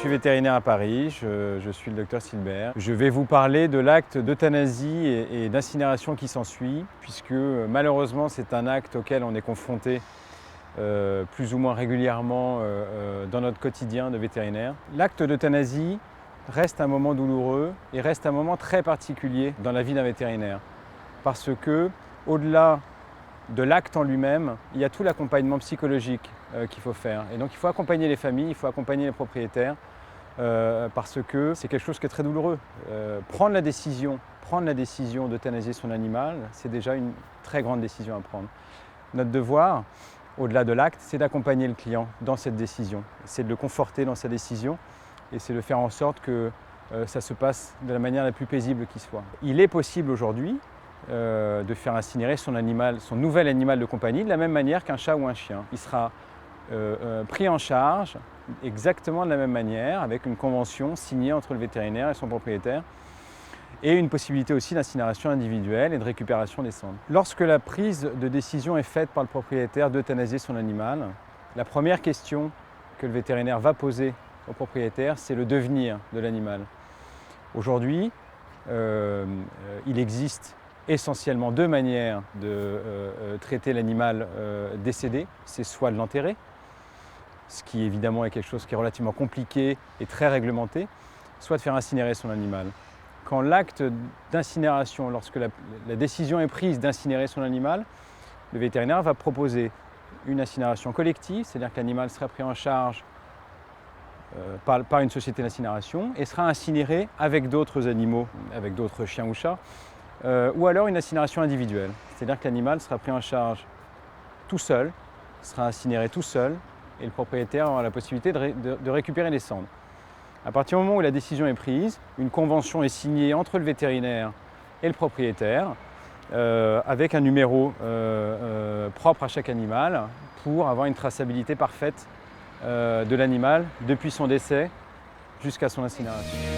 suis vétérinaire à Paris, je suis le docteur Silbert. Je vais vous parler de l'acte d'euthanasie et d'incinération qui s'ensuit, puisque malheureusement c'est un acte auquel on est confronté plus ou moins régulièrement dans notre quotidien de vétérinaire. L'acte d'euthanasie reste un moment douloureux et reste un moment très particulier dans la vie d'un vétérinaire, parce que au-delà de l'acte en lui-même, il y a tout l'accompagnement psychologique qu'il faut faire. Et donc il faut accompagner les familles, il faut accompagner les propriétaires, parce que c'est quelque chose qui est très douloureux. Prendre la décision d'euthanasier son animal, c'est déjà une très grande décision à prendre. Notre devoir, au-delà de l'acte, c'est d'accompagner le client dans cette décision. C'est de le conforter dans sa décision et c'est de faire en sorte que ça se passe de la manière la plus paisible qui soit. Il est possible aujourd'hui de faire incinérer son nouvel animal de compagnie de la même manière qu'un chat ou un chien. Il sera pris en charge exactement de la même manière, avec une convention signée entre le vétérinaire et son propriétaire, et une possibilité aussi d'incinération individuelle et de récupération des cendres. Lorsque la prise de décision est faite par le propriétaire d'euthanasier son animal, la première question que le vétérinaire va poser au propriétaire, c'est le devenir de l'animal. Aujourd'hui, il existe essentiellement deux manières de traiter l'animal décédé. C'est soit de l'enterrer, ce qui évidemment est quelque chose qui est relativement compliqué et très réglementé, soit de faire incinérer son animal. Quand l'acte d'incinération, lorsque la décision est prise d'incinérer son animal, le vétérinaire va proposer une incinération collective, c'est-à-dire que l'animal sera pris en charge par une société d'incinération et sera incinéré avec d'autres animaux, avec d'autres chiens ou chats, ou alors une incinération individuelle, c'est-à-dire que l'animal sera pris en charge tout seul, sera incinéré tout seul, et le propriétaire aura la possibilité de récupérer les cendres. À partir du moment où la décision est prise, une convention est signée entre le vétérinaire et le propriétaire, avec un numéro propre à chaque animal, pour avoir une traçabilité parfaite de l'animal depuis son décès jusqu'à son incinération.